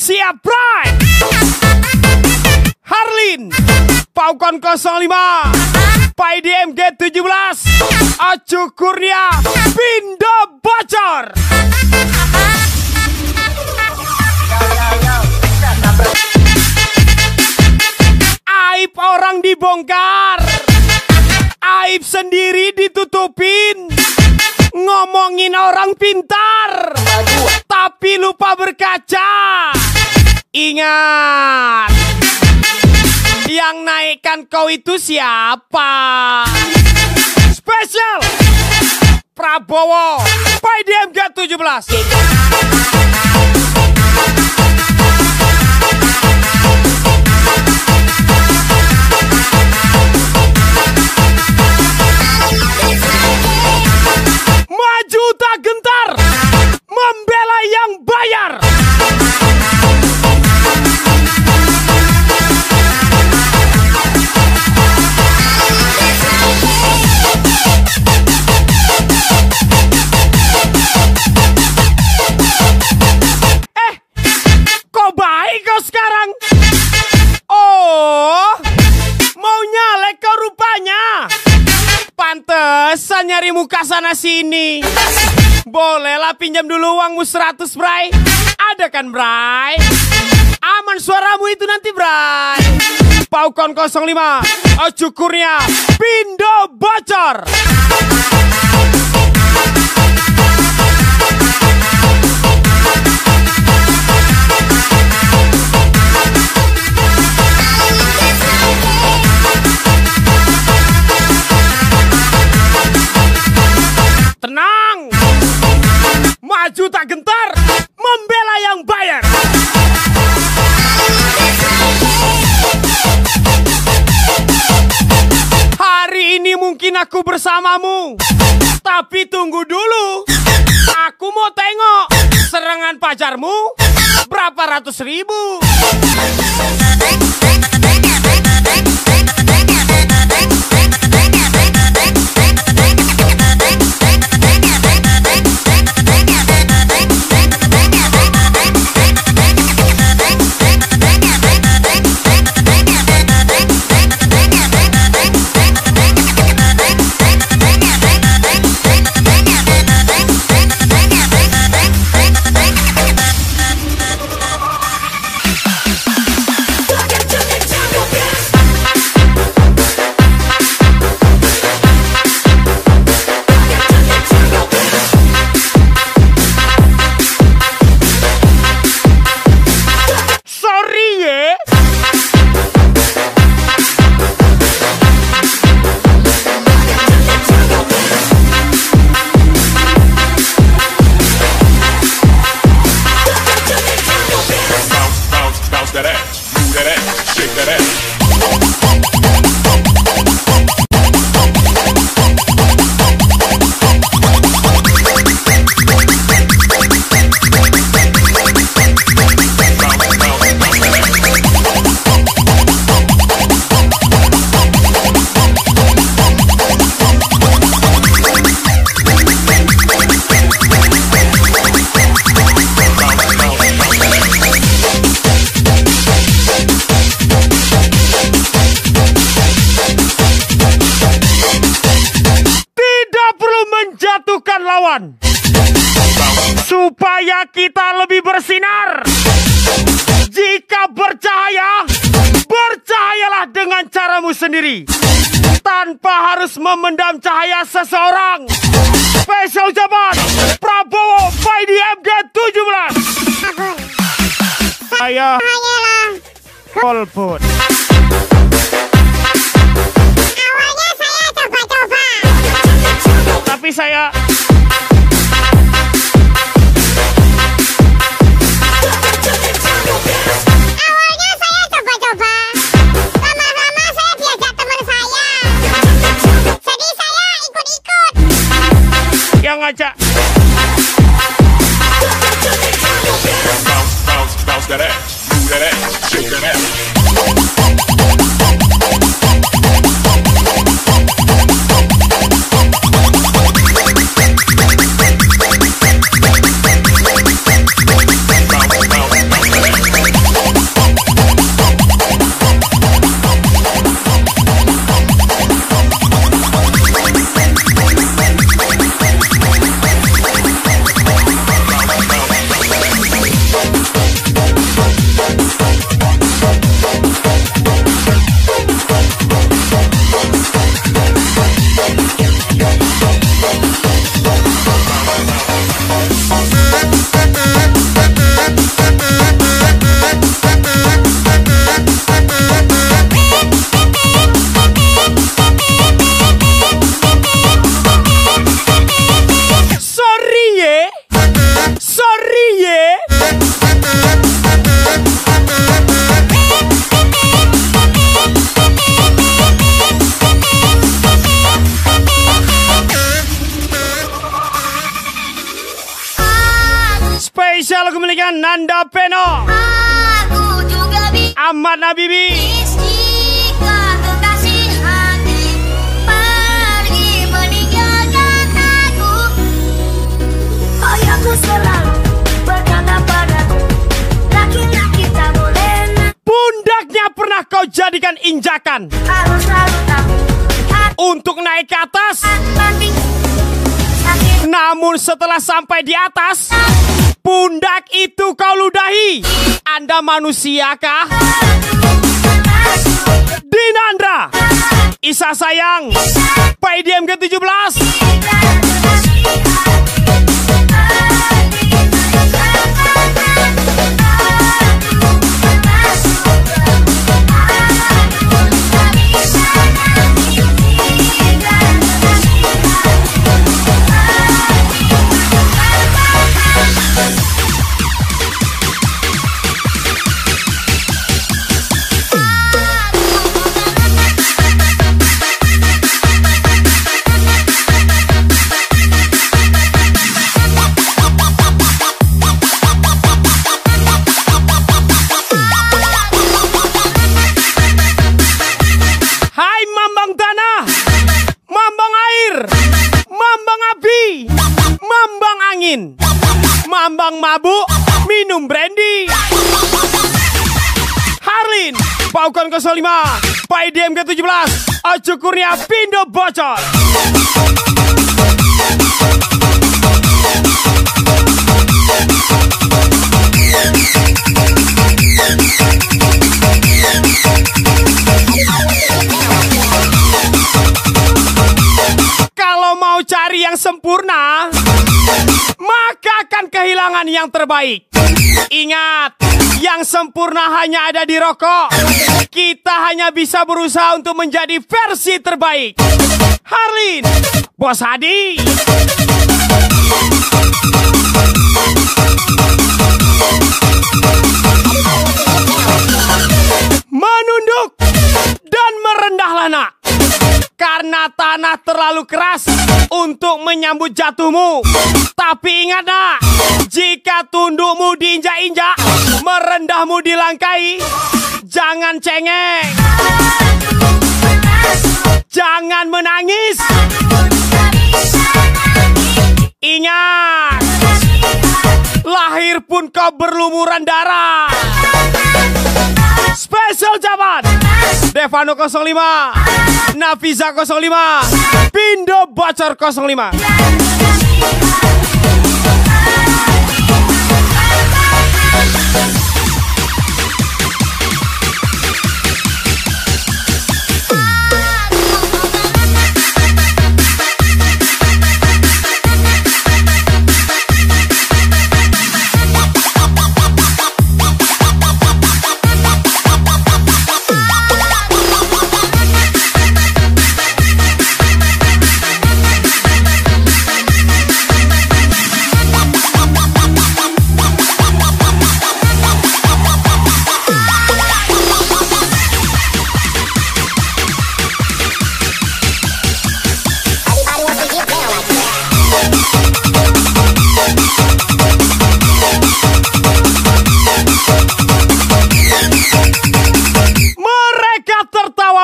Siap, Bray. Harlin Paukon 05 Pai DMG 17 Acu Kurnia Pindo Bocor. Aib orang dibongkar, aib sendiri ditutupin. Ngomongin orang pintar tapi lupa berkaca. Ingat, yang naikkan kau itu siapa? Spesial Prabowo Pai DMG 17. Maju tak gentar, membela yang bayar. Kok baik kau sekarang? Oh, mau nyalek kau rupanya. Pantesan nyari muka sana sini. Bolehlah pinjam dulu uangmu 100, Bray. Ada kan, Bray? Aman suaramu itu nanti, Bray. Paukon 05 Acu Kurnia Pindo Bocor. Tenang, maju tak gentar, membela yang bayar. Hari ini mungkin aku bersamamu, tapi tunggu dulu. Aku mau tengok serangan pacarmu berapa ratus ribu. Supaya kita lebih bersinar. Jika bercahaya, bercahayalah dengan caramu sendiri, tanpa harus memendam cahaya seseorang. Spesial ucapan Prabowo Pai DMG 17. Saya golput. Awalnya saya coba-coba, tapi saya lama-lama saya diajak teman saya, jadi saya ikut-ikut. yang ngajak. Bounce that ass, move that ass, shake that ass. Bounce, bounce, bounce that ass. dengan Nanda Peno, Aku juga Ahmad Nabibi, jika kekasih hati pergi meninggalkan aku. Ayahku selalu berkata padaku, laki-laki tak boleh pundaknya pernah kau jadikan injakan harus selalu tahu hati untuk naik ke atas. nanti sakit. Namun setelah sampai di atas, pundak itu kau ludahi. Anda manusiakah? Dinandra, Isa Sayang, PDM ke-17. Mambang mabuk, minum brandy. Harlin, Paukan 05, PDM ke-17, Ojo Kurnia Pindo bocor. Kalau mau cari yang sempurna, maka akan kehilangan yang terbaik. Ingat, yang sempurna hanya ada di rokok. Kita hanya bisa berusaha untuk menjadi versi terbaik. Harlin, Bos Hadi. Menunduk dan merendahlah nak, karena tanah terlalu keras untuk menyambut jatuhmu. Tapi ingat nak, jika tundukmu diinjak-injak, merendahmu dilangkai, jangan cengeng, jangan menangis. Ingat, lahir pun kau berlumuran darah. Spesial jaman Devano 05, Nafiza 05, Pindo bocor 05.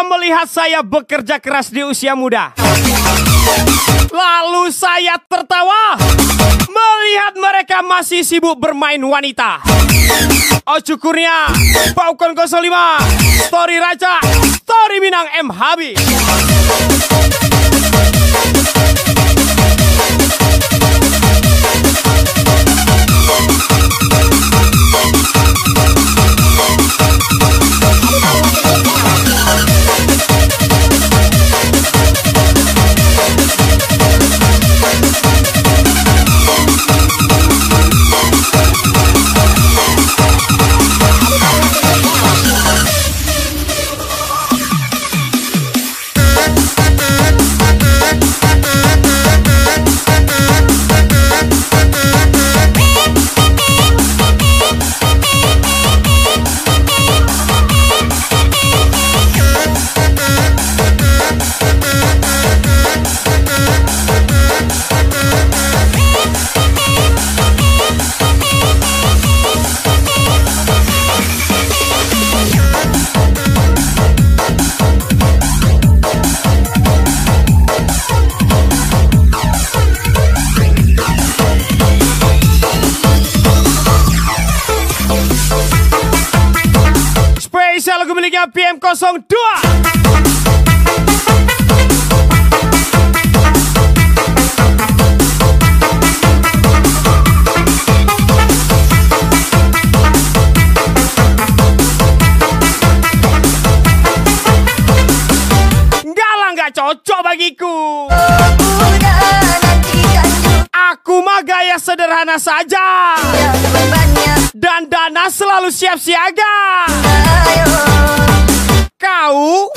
Melihat saya bekerja keras di usia muda, lalu saya tertawa melihat mereka masih sibuk bermain wanita. Ojo Kurnia, Paukan 05, Story Raja, Story Minang M. Habib. miliknya PM02. Cocok bagiku. Aku mah gaya sederhana saja, dan dana selalu siap siaga. Kau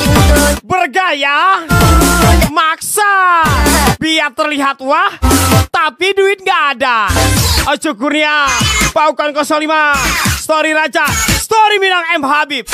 bergaya maksa biar terlihat wah, tapi duit gak ada. Ojo Kurnia, Paukan 05, Story Raja, Story Minang M Habib.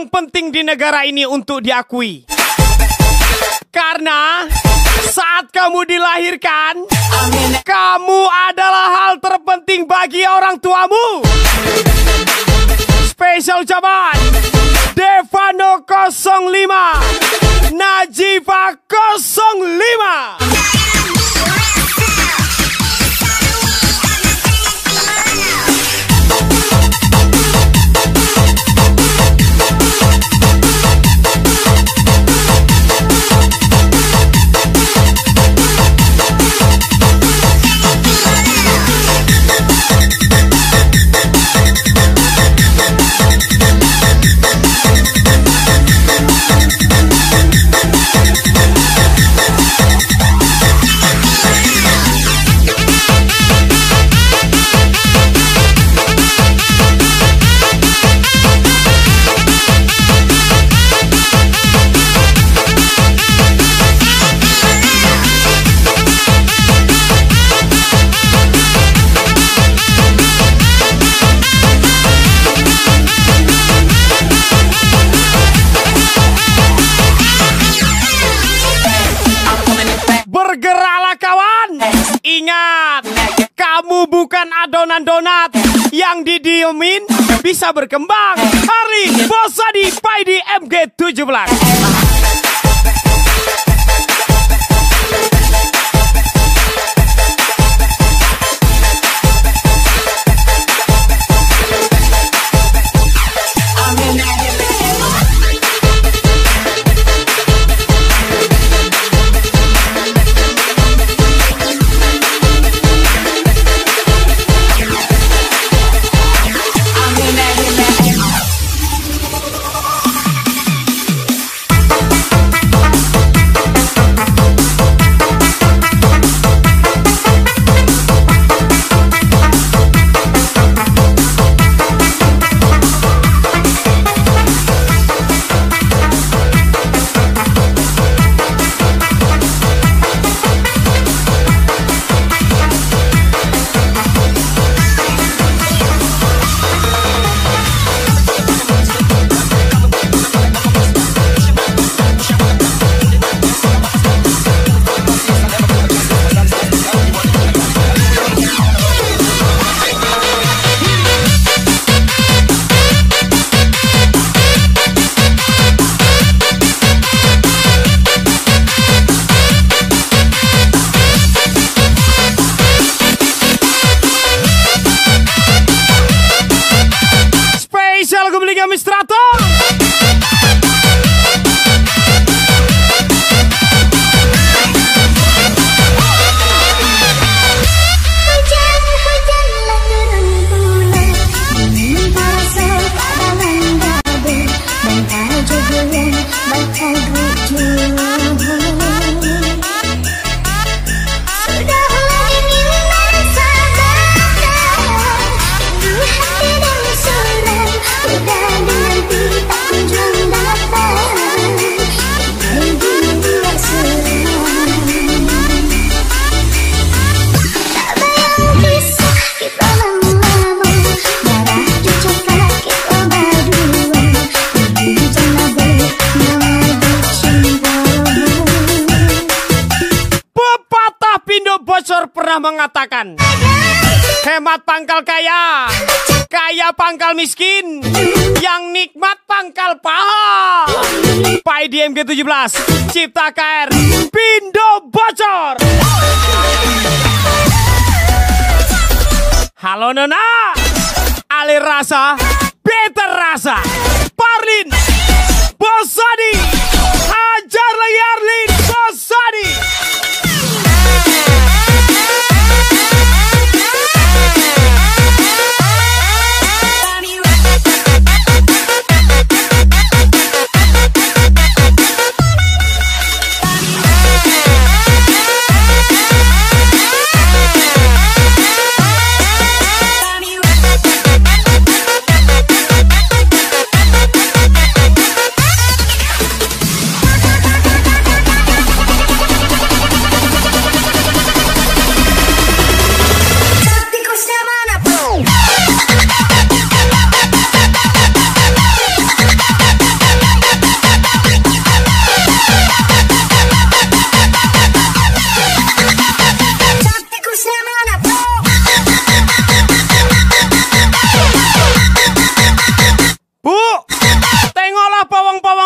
Penting di negara ini untuk diakui, karena saat kamu dilahirkan, kamu adalah hal terpenting bagi orang tuamu. Spesial ucapan Devano 05, Najibah 05. Bukan adonan donat yang didiemin bisa berkembang. Harley Bosadi Paidi MG17. pernah mengatakan, hemat pangkal kaya, kaya pangkal miskin, yang nikmat pangkal paha. Pak IDM G17, Cipta KR, Pindo bocor. Halo Nona, alir rasa, better rasa, Parlin, Bosadi, hajar lagi Arlin, Bosadi.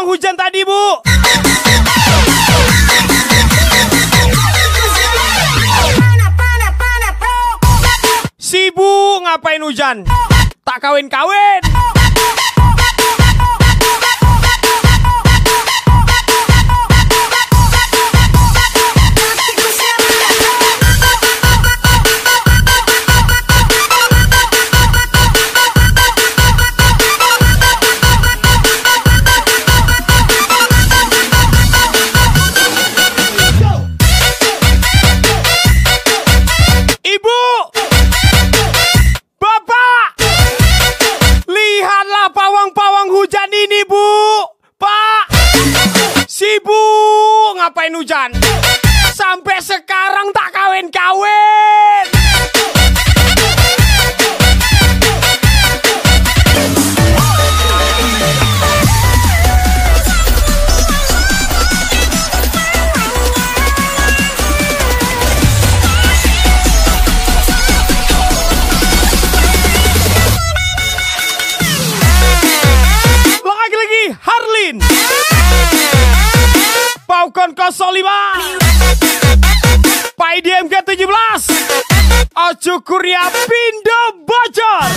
Hujan tadi, Bu. Si Bu ngapain hujan? Tak kawin-kawin. Ngapain hujan? Sampai sekarang tak kawin-kawin. Lagi-lagi Harlin, Paukon 05, Pak IDM G17, Ojo Kurnia Pindo bocor.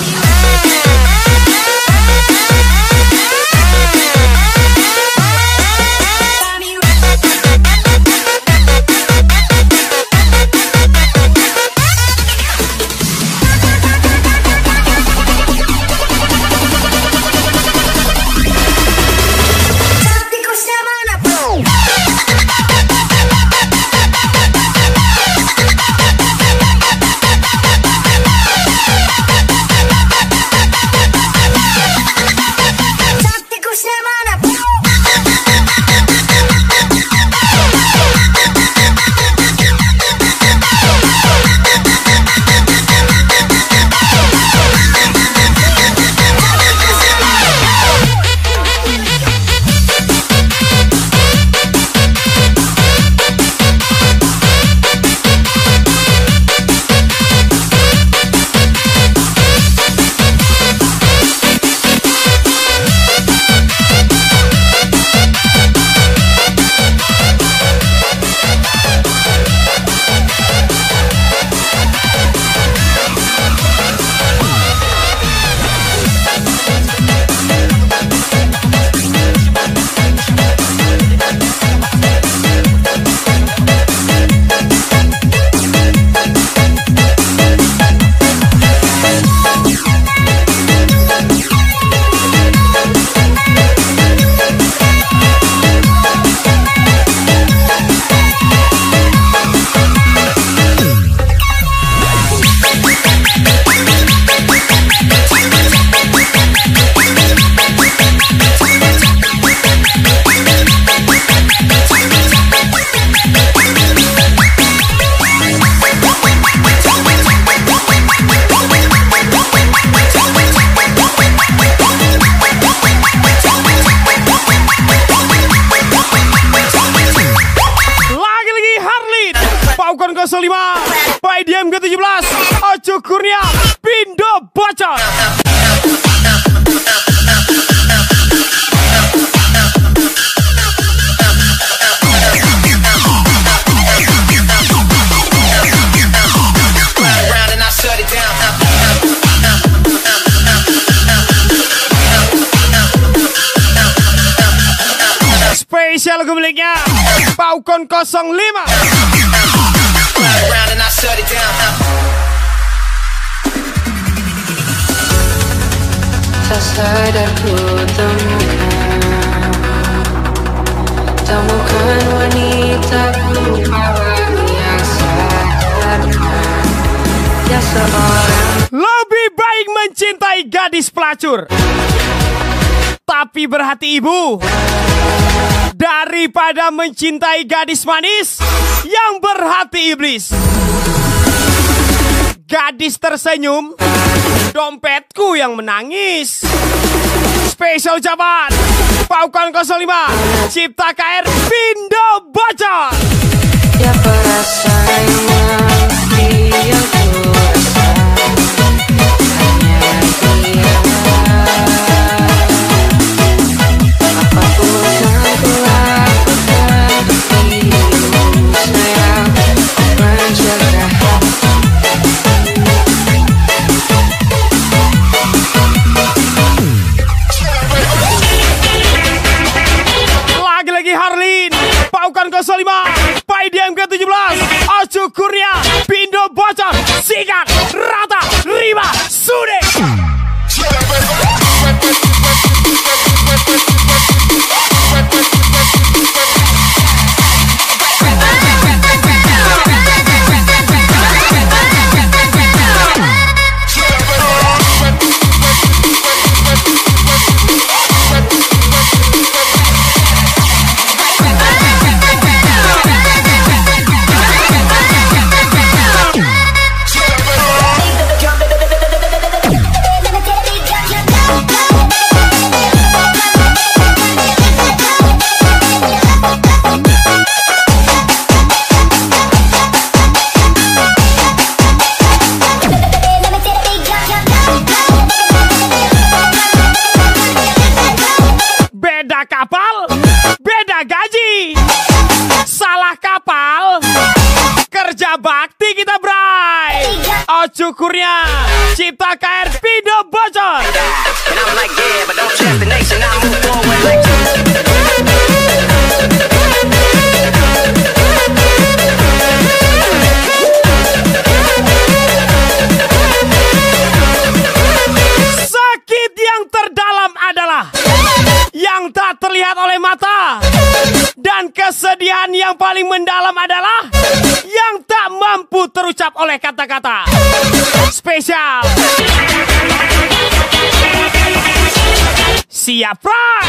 05 PDM ke-17 Ojo Kurnia Pindo Bocor. Spesial lagu miliknya Paukon 05. Tak sadar ku temukan wanitaku yang sadarkan ya seorang. Lebih baik mencintai gadis pelacur tapi berhati ibu daripada mencintai gadis manis yang berhati iblis. Gadis tersenyum, dompetku yang menangis. Spesial ucapan Paukon 05 Cipta KR Pindo Bocor. Ya perasaannya yang ku rasa hanya dia. Apapun yang ku lakukan dirimu sayang menjaga. Lagi-lagi Harlin Paukon 05 PDM ke-17 Ojo Kurnia Pindo Bocor. Sikat rata riba sude. Kapal, beda gaji. Salah kapal, kerja bakti kita bray. Ojo Kurnia Cipta KR Pindo Bocor. Sakit yang terdalam adalah yang tak terlihat oleh mata, dan kesedihan yang paling mendalam adalah yang tak mampu terucap oleh kata-kata. Spesial siap Fry.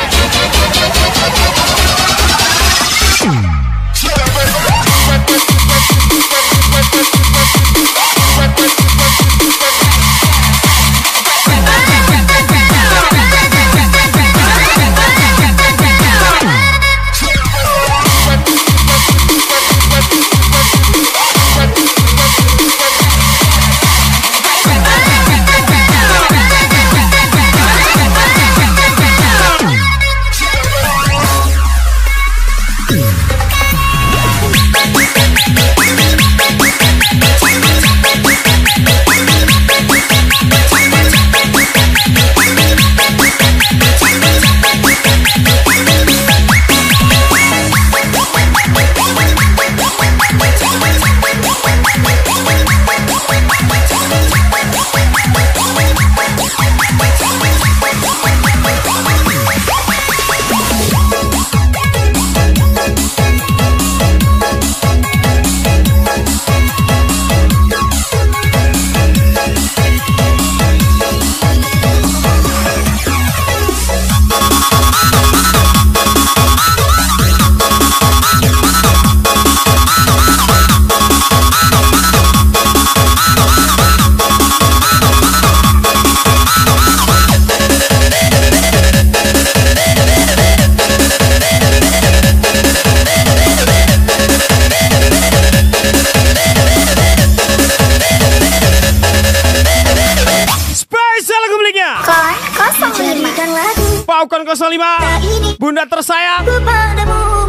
Paukon 05. Bunda tersayang. Padamu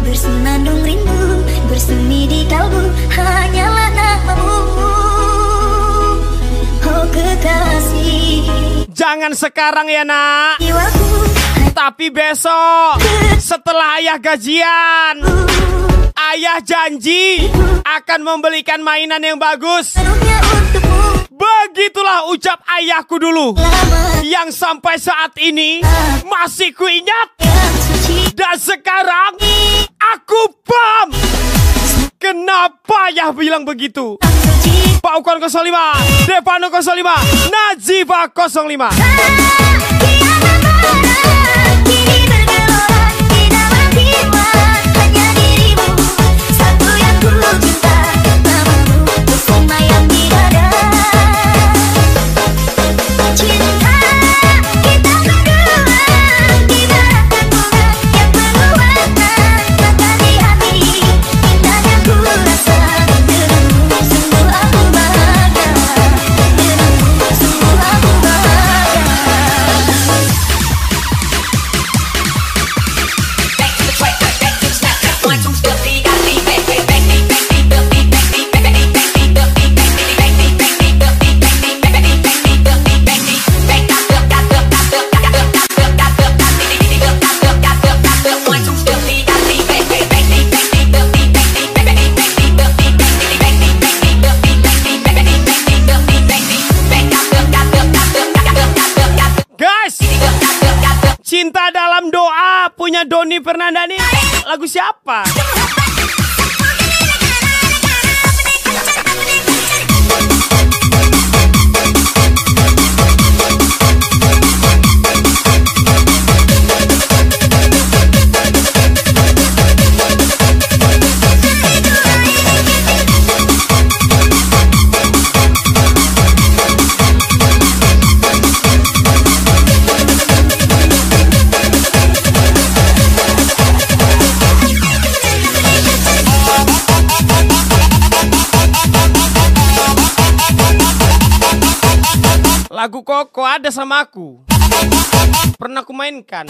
bersenandung rindu, bersemi di kalbu hanyalah namamu, oh kekasih. Jangan sekarang ya nak, Jiwaku tapi besok setelah ayah gajian. Ayah janji akan membelikan mainan yang bagus. sepenuhnya untukmu. Begitulah ucap ayahku dulu, Lama yang sampai saat ini masih kuingat. yang suci. Dan sekarang aku paham kenapa ayah bilang begitu. Suci. Paukon 05, Devano 05, Nazifa 05. Kini bergelora di dalam jiwa, hanya dirimu satu yang ku cinta, namamu bersemayam di dada. Cinta kita berdua ibaratkan bunga yang penuh warna, maka di hati indahnya ku rasa. Denganmu sungguh aku bahagia, denganmu sungguh aku bahagia. Guys, Cinta Dalam Doa punya Doni Fernandani. Lagu siapa? Lagu Koko ada sama aku. Pernah aku mainkan.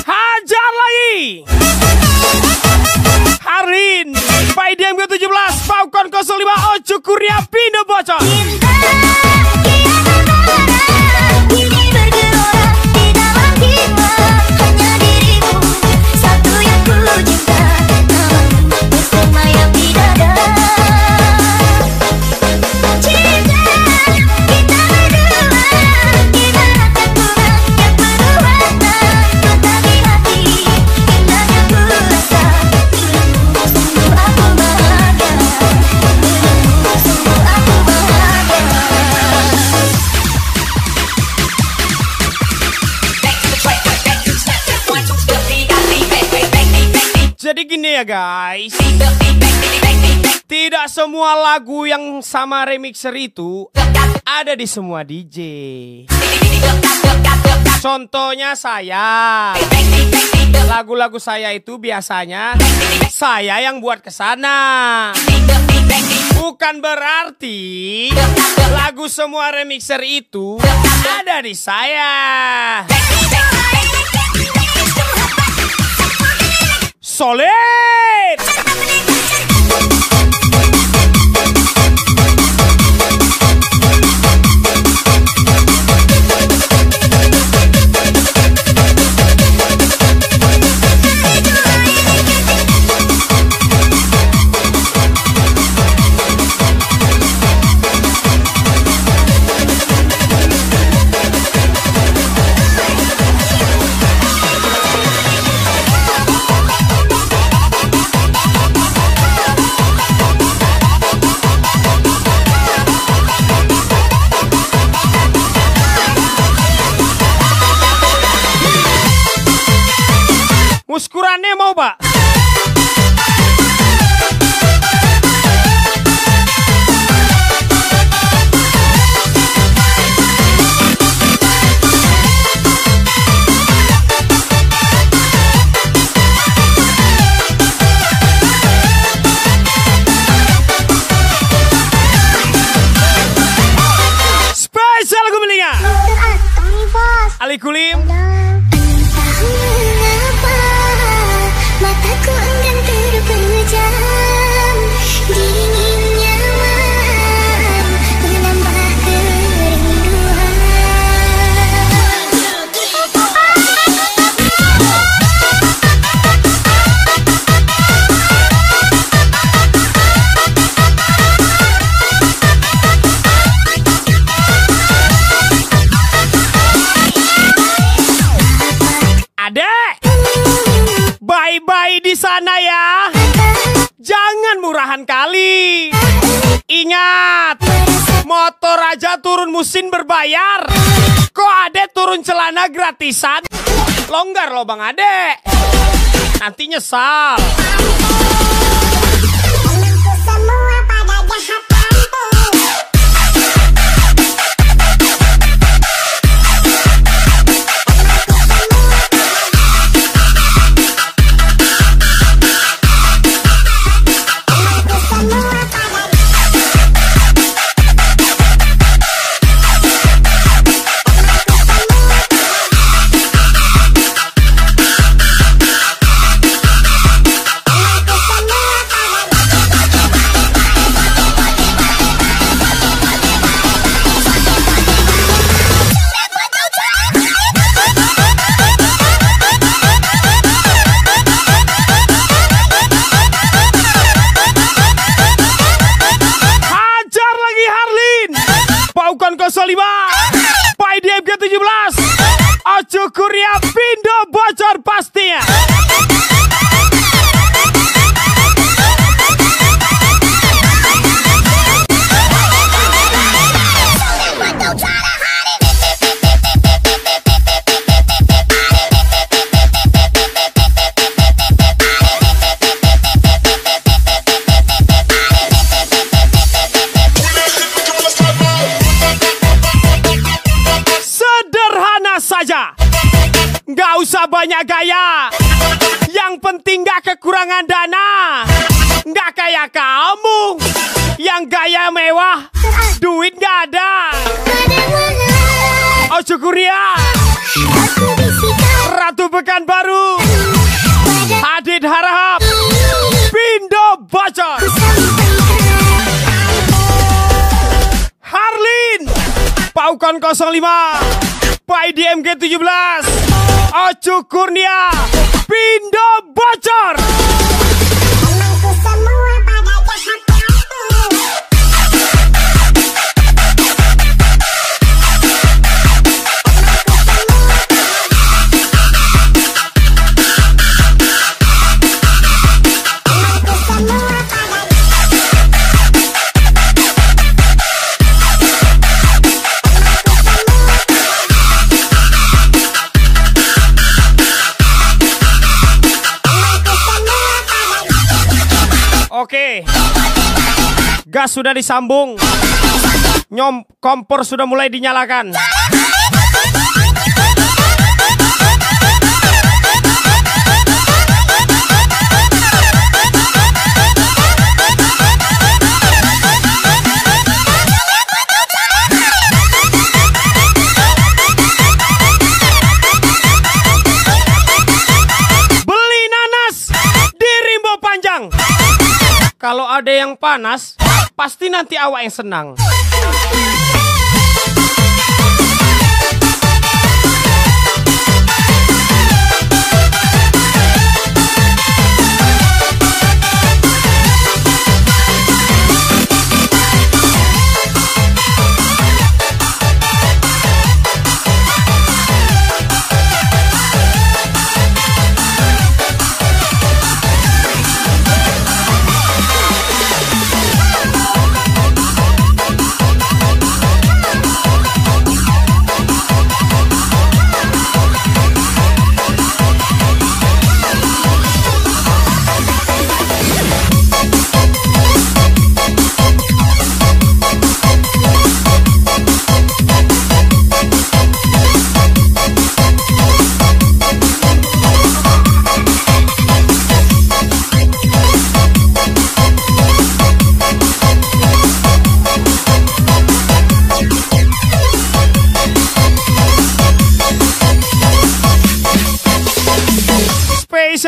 Hajar lagi. Harin, Pak IDM ke-17, Paukon 05, Ocu Kurnia, Pindo Bocor. Kini bergelora di dalam jiwa, hanya dirimu satu yang ku cinta, namamu bersemayam di dada. Cinta kita berdua ibaratkan bunga yang penuh warna, maka di hati indahnya ku rasa. Denganmu sungguh aku bahagia, denganmu sungguh aku bahagia. Jadi gini ya guys, tidak semua lagu yang sama remixer itu ada di semua DJ. Contohnya saya, lagu-lagu saya itu biasanya saya yang buat kesana. Bukan berarti lagu semua remixer itu ada di saya. Solid. Muskurannya mau, Pak? kali kulim. Entah mengapa mataku enggan terpejam, dingin nyaman menambah kerinduan. Adek, bye-bye di sana ya. Jangan murahan kali. Ingat, motor aja turun mesin berbayar. Kok adek turun celana gratisan? Longgar loh Bang Adek. Nanti nyesal. Temanku semua pada jahat kampung. Hajar lagi Harlin. Paukan 05. Pai DMG 17. Ojo Kuria Pindo bocor pastinya. Sederhana saja, nggak usah banyak gaya. Yang penting nggak kekurangan dana. Nggak kayak kamu yang gaya mewah, duit nggak ada. Ojo Kuria, Aku bisikan Ratu Pekanbaru, pada Adit Harahap, Pindo bocor. Harlin, Paukan 05, Pai DMG 17, Ojo Kurnia, Pindo bocor. Temanku semua pada jahat kampung. Temanku semua pada Oke, gas sudah disambung, kompor sudah mulai dinyalakan. Beli nanas di Rimbo Panjang. Kalau ada yang panas, pasti nanti awak yang senang.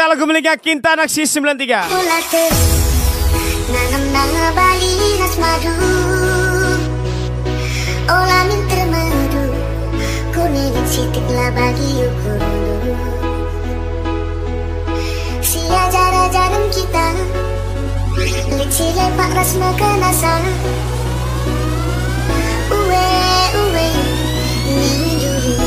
Spesial lagu miliknya Kinta Naksi 93. Ulate Nanga bali nas madu Olamin termadu Kunigit sitik lah bagi ukurulu Sia jara-jaran kita Licik lepak rasna kenasa Uwe Ninjuru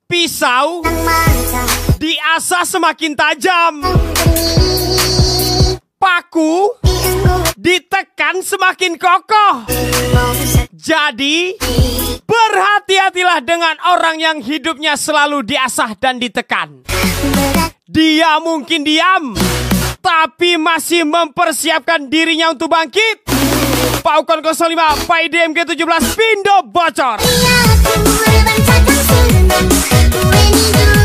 Pisau Nang mata diasah semakin tajam, Benih paku Dienggu ditekan semakin kokoh. Jadi berhati-hatilah dengan orang yang hidupnya selalu diasah dan ditekan. Berat Dia mungkin diam, tapi masih mempersiapkan dirinya untuk bangkit. Paukon 05, Pak IDMG 17, Pindo bocor. Aku berbantakan senang Uwe ninjuru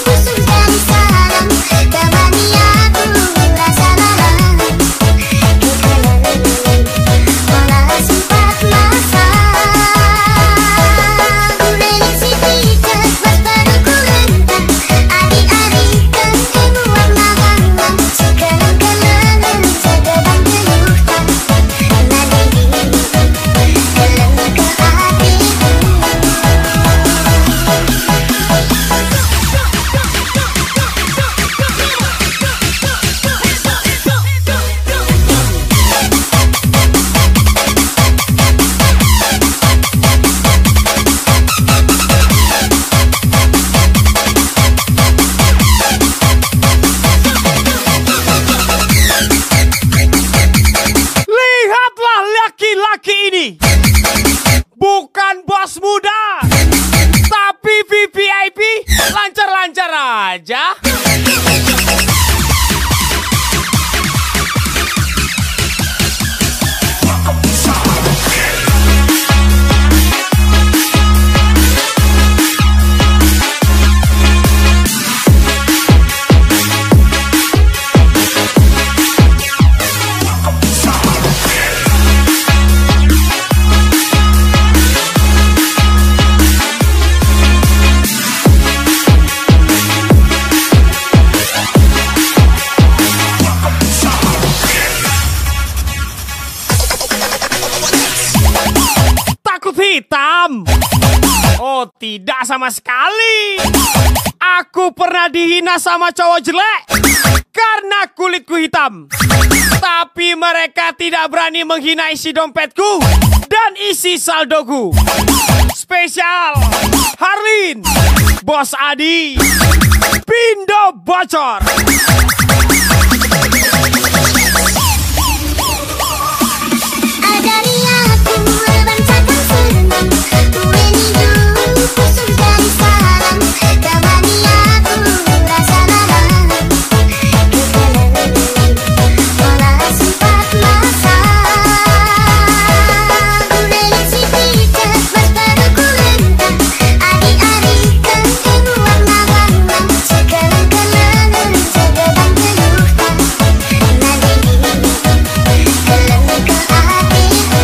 Khusus dari salam Kamani aku rasa malam Kekalahan Walau sempat masa Unelik si pijak Waspada ku lentah Adik-adikan Emu warna-warna Sekelang-kelangan Segedang geluhkan Nadiri Keleng ke hatiku Lihatlah laki-laki ini. Bukan bos muda, tapi VVIP lancar-lancar aja. Takut hitam? Oh, tidak sama sekali. Aku pernah dihina sama cowok jelek karena kulitku hitam. Tapi mereka tidak berani menghina isi dompetku dan isi saldoku. Spesial Harlin, Bos Adi, Pindo bocor. Ajari aku berbantakan senang Uwe ninjuru Khusus dari salam Kamani aku rasa malam Kekalahan Walau sempat masa Unelik si pijak Waspada ku lentah Adik-adikan Emu warna-warna Sekelang-kelangan Segedang geluhkan Nadiri Keleng ke hatiku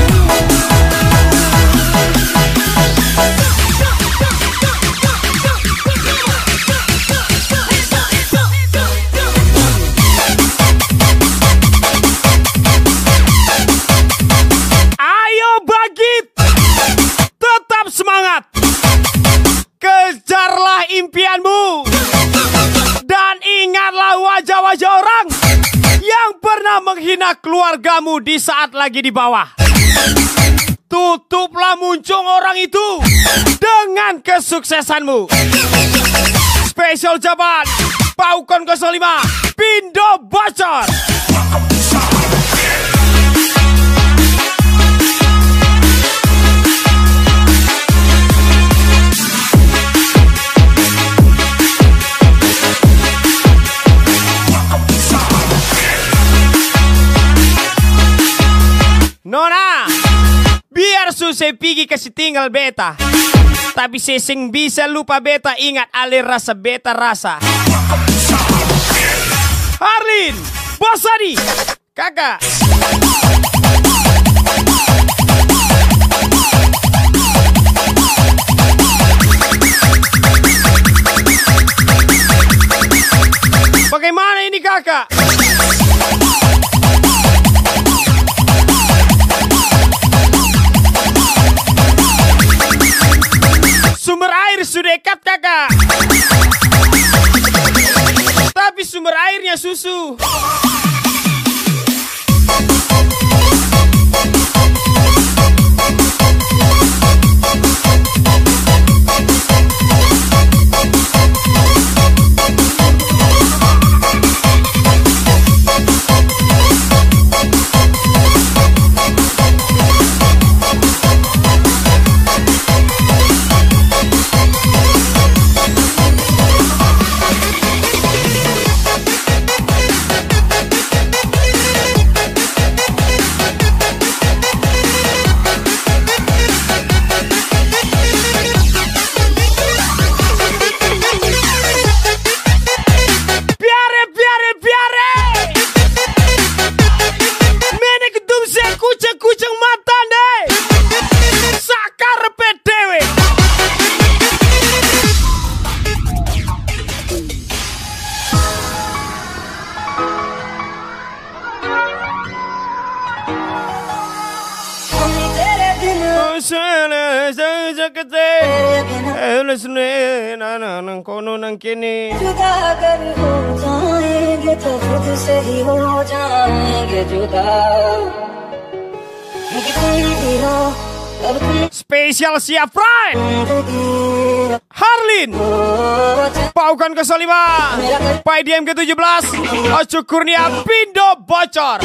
Ayo bangkit, tetap semangat, kejarlah impianmu, dan ingatlah wajah-wajah orang yang pernah menghina keluargamu di saat lagi di bawah. Tutuplah muncung orang itu dengan kesuksesanmu. Spesial jabat Paukon 05, Pindo bocor. Nona, biar susah pergi kasih tinggal beta, tapi sesing bisa lupa beta ingat alir rasa beta rasa. Harlin, Bos Adi, kakak. palsu. Kucing mata deh, sakar PDW. Kono nang kini. जुदा अगर हो जाएंगे तो खुद से ही हो जाएंगे जुदा Spesial siap Fry Harlin Paukan ke-5 PIDM ke-17 Ocu Kurnia Pindo bocor.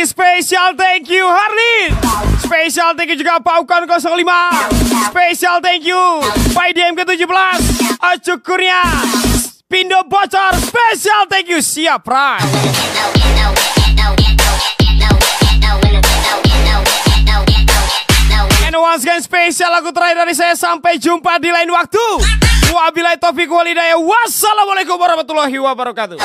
Spesial thank you Harlin. Spesial thank you juga Paukan 05. Spesial thank you PIDM ke-17 Ocu Kurnia Pindo bocor. Spesial thank you siap Fry. And once again spesial lagu terakhir dari saya. Sampai jumpa di lain waktu. Wabillahi taufiq wal hidayah. Wassalamualaikum warahmatullahi wabarakatuh.